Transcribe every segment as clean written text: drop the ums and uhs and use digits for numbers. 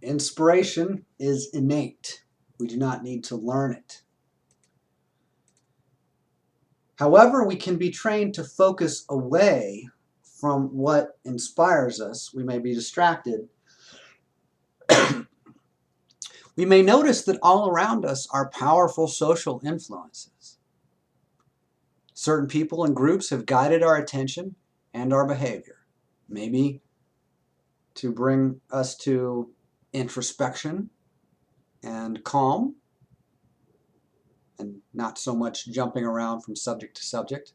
Inspiration is innate. We do not need to learn it. However, we can be trained to focus away from what inspires us. We may be distracted. We may notice that all around us are powerful social influences. Certain people and groups have guided our attention and our behavior, maybe to bring us to introspection and calm, and not so much jumping around from subject to subject.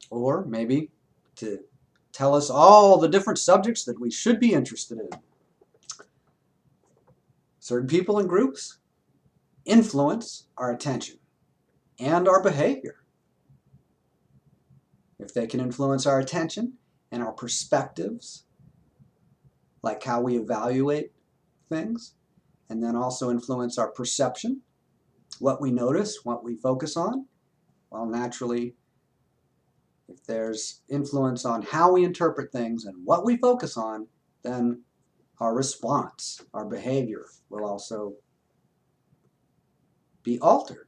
Or maybe to tell us all the different subjects that we should be interested in. Certain people and groups influence our attention and our behavior. If they can influence our attention and our perspectives, like how we evaluate things, and then also influence our perception, what we notice, what we focus on, well, naturally, if there's influence on how we interpret things and what we focus on, then our response, our behavior will also be altered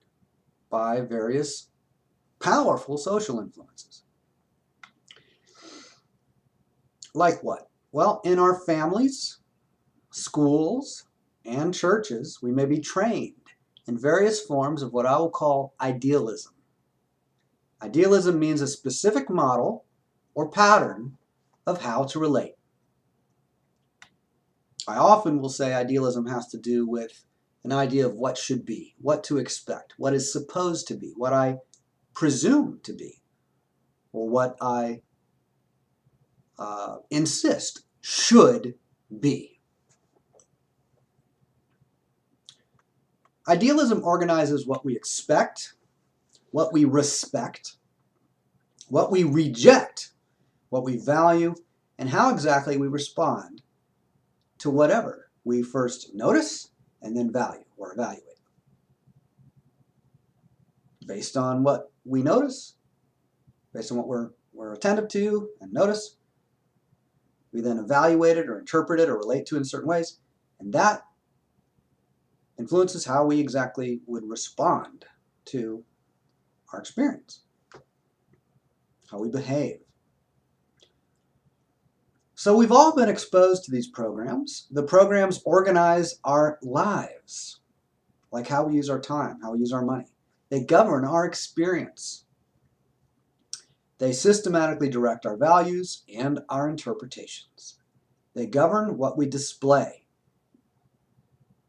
by various powerful social influences. Like what? Well, in our families, schools, and churches, we may be trained in various forms of what I will call idealism. Idealism means a specific model or pattern of how to relate. I often will say idealism has to do with an idea of what should be, what to expect, what is supposed to be, what I presume to be, or what I insist should be. Idealism organizes what we expect, what we respect, what we reject, what we value, and how exactly we respond to whatever we first notice and then value or evaluate. Based on what we notice, based on what we're attentive to and notice, we then evaluate it or interpret it or relate to it in certain ways, and that influences how we exactly would respond to our experience, how we behave. So we've all been exposed to these programs. The programs organize our lives, like how we use our time, how we use our money. They govern our experience. They systematically direct our values and our interpretations. They govern what we display,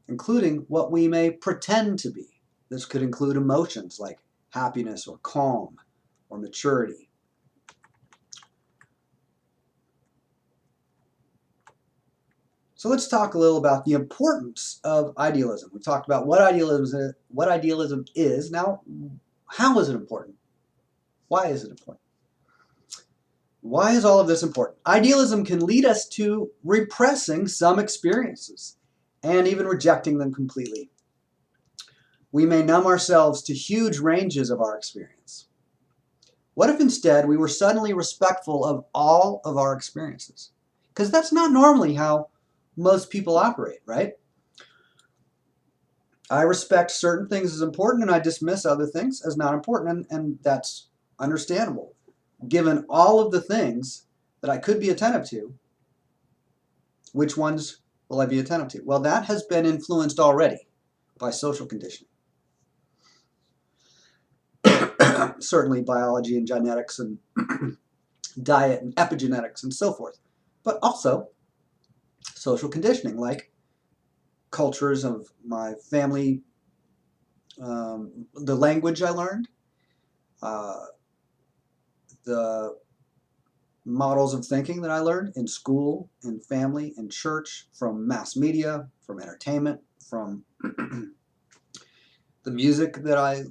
including what we may pretend to be. This could include emotions like happiness or calm or maturity. So let's talk a little about the importance of idealism. We talked about what idealism is. Now, how is it important? Why is it important? Why is all of this important? Idealism can lead us to repressing some experiences and even rejecting them completely. We may numb ourselves to huge ranges of our experience. What if instead we were suddenly respectful of all of our experiences? Because that's not normally how most people operate, right? I respect certain things as important and I dismiss other things as not important, and that's understandable. Given all of the things that I could be attentive to, which ones will I be attentive to? Well, that has been influenced already by social conditioning. Certainly biology and genetics and diet and epigenetics and so forth, but also social conditioning, like cultures of my family, the language I learned, the models of thinking that I learned in school, in family, in church, from mass media, from entertainment, from the music that I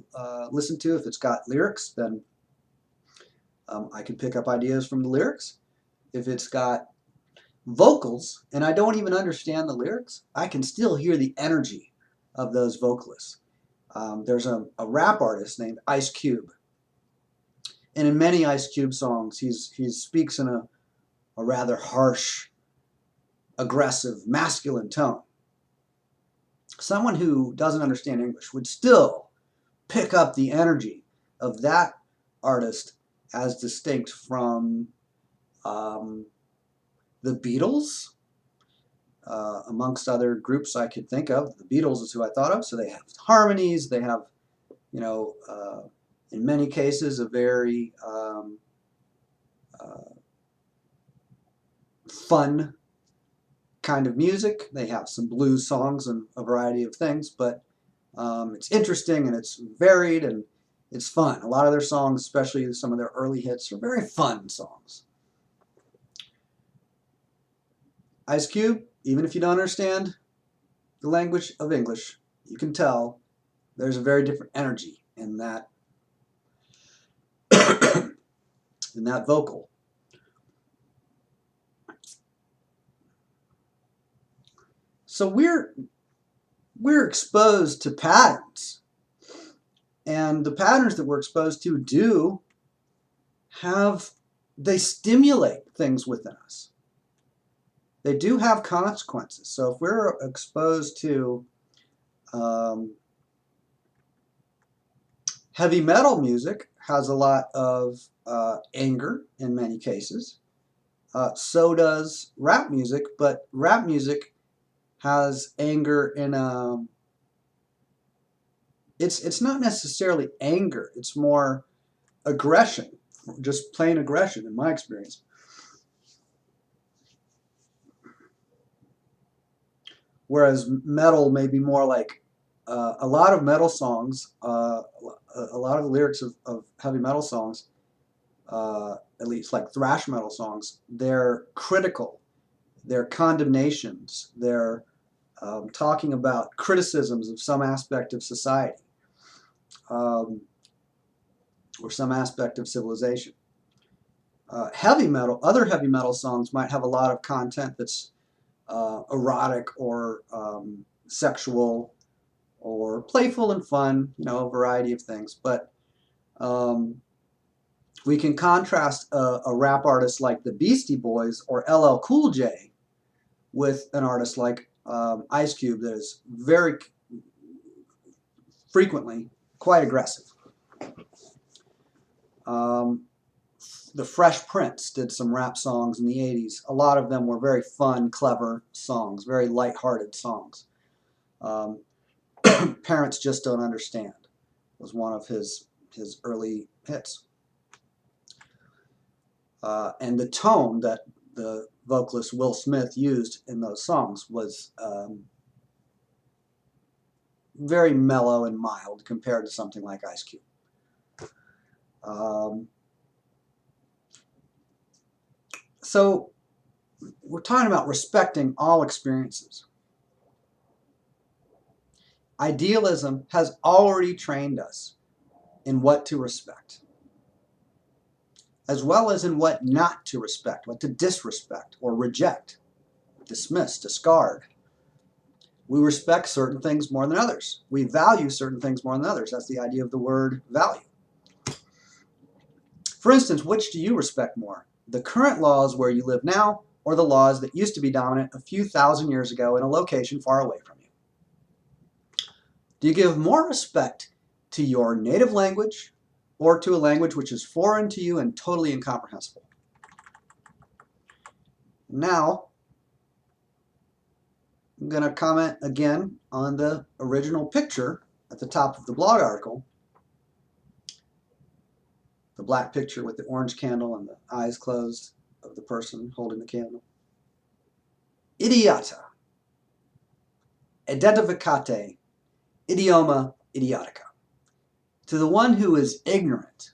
listen to. If it's got lyrics, then I can pick up ideas from the lyrics. If it's got vocals and I don't even understand the lyrics, I can still hear the energy of those vocalists. There's a rap artist named Ice Cube. And in many Ice Cube songs, he speaks in a rather harsh aggressive, masculine tone. Someone who doesn't understand English would still pick up the energy of that artist as distinct from the Beatles, amongst other groups I could think of. The Beatles is who I thought of. So they have harmonies. They have, in many cases, a very fun kind of music. They have some blues songs and a variety of things, but it's interesting and it's varied and it's fun. A lot of their songs, especially some of their early hits, are very fun songs. Ice Cube, even if you don't understand the language of English, you can tell there's a very different energy in that in that vocal. So we're exposed to patterns, and the patterns that we're exposed to they stimulate things within us. They do have consequences. So if we're exposed to heavy metal music, has a lot of anger in many cases. So does rap music, but rap music has anger in it's not necessarily anger, it's more aggression, just plain aggression in my experience. Whereas metal may be more like a lot of metal songs, a lot of the lyrics of heavy metal songs, at least like thrash metal songs, they're critical, they're condemnations, they're talking about criticisms of some aspect of society or some aspect of civilization. Other heavy metal songs might have a lot of content that's erotic or sexual or playful and fun, a variety of things. But we can contrast a rap artist like the Beastie Boys or LL Cool J with an artist like Ice Cube that is very frequently quite aggressive. The Fresh Prince did some rap songs in the 80s. A lot of them were very fun, clever songs, very lighthearted songs. Parents Just Don't Understand was one of his early hits. And the tone that the vocalist Will Smith used in those songs was very mellow and mild compared to something like Ice Cube. So we're talking about respecting all experiences. Idealism has already trained us in what to respect, as well as in what not to respect, what to disrespect or reject, dismiss, discard. We respect certain things more than others. We value certain things more than others. That's the idea of the word value. For instance, which do you respect more? The current laws where you live now, or the laws that used to be dominant a few thousand years ago in a location far away from you? Do you give more respect to your native language or to a language which is foreign to you and totally incomprehensible? Now, I'm going to comment again on the original picture at the top of the blog article. The black picture with the orange candle and the eyes closed of the person holding the candle. Idiota. Identificate. Idioma idiotica. To the one who is ignorant,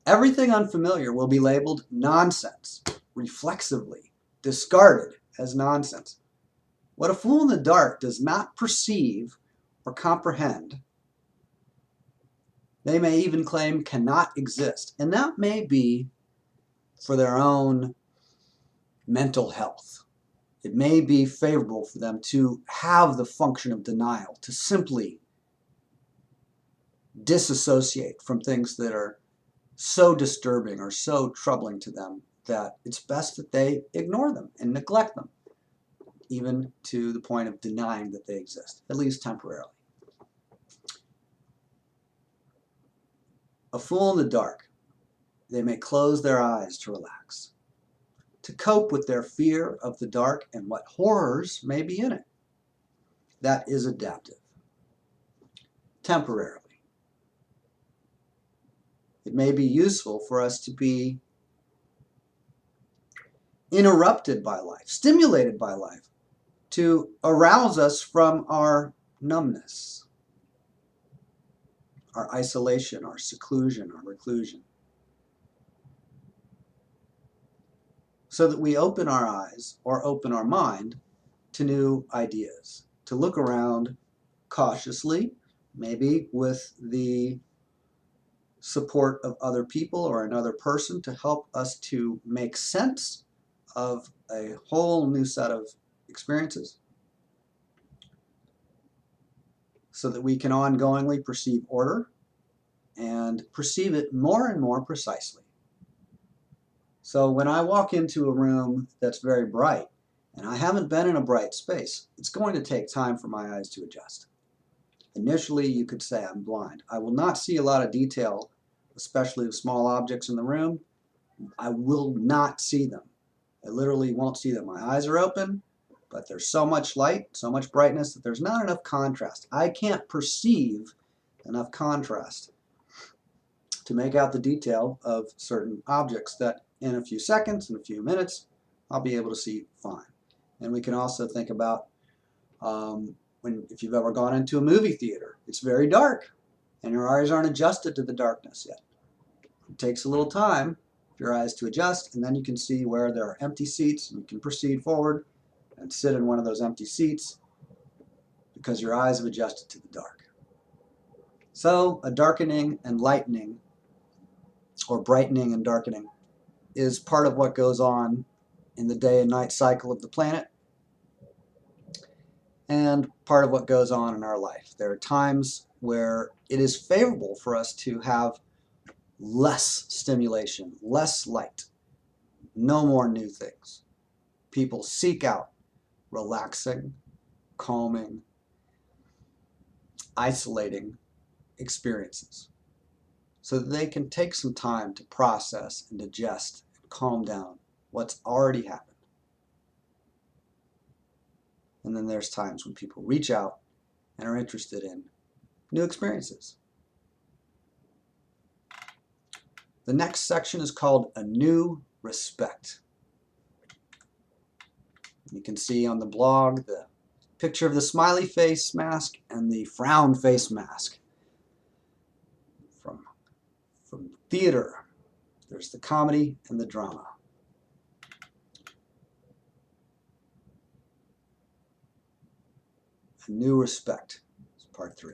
everything unfamiliar will be labeled nonsense, reflexively discarded as nonsense. What a fool in the dark does not perceive or comprehend, they may even claim cannot exist. And that may be for their own mental health. It may be favorable for them to have the function of denial, to simply disassociate from things that are so disturbing or so troubling to them that it's best that they ignore them and neglect them. even to the point of denying that they exist, at least temporarily. A fool in the dark, they may close their eyes to relax, to cope with their fear of the dark and what horrors may be in it. That is adaptive, temporarily. It may be useful for us to be interrupted by life, stimulated by life, to arouse us from our numbness, our isolation, our seclusion, our reclusion, so that we open our eyes or open our mind to new ideas, to look around cautiously, maybe with the support of other people or another person to help us to make sense of a whole new set of experiences, so that we can ongoingly perceive order and perceive it more and more precisely. So when I walk into a room that's very bright, and I haven't been in a bright space, it's going to take time for my eyes to adjust. Initially, you could say I'm blind. I will not see a lot of detail, especially of small objects in the room. I will not see them. I literally won't see them. My eyes are open, but there's so much light, so much brightness that there's not enough contrast. I can't perceive enough contrast to make out the detail of certain objects that in a few seconds, in a few minutes, I'll be able to see fine. And we can also think about if you've ever gone into a movie theater, it's very dark and your eyes aren't adjusted to the darkness yet. It takes a little time for your eyes to adjust, and then you can see where there are empty seats, and you can proceed forward and sit in one of those empty seats because your eyes have adjusted to the dark. So a darkening and lightening, or brightening and darkening, is part of what goes on in the day and night cycle of the planet, and part of what goes on in our life. There are times where it is favorable for us to have less stimulation, less light, no more new things. People seek out relaxing, calming, isolating experiences so that they can take some time to process and digest and calm down what's already happened. And then there's times when people reach out and are interested in new experiences. The next section is called A New Respect. You can see on the blog the picture of the smiley face mask and the frown face mask. From theater, there's the comedy and the drama. A New Respect is part 3.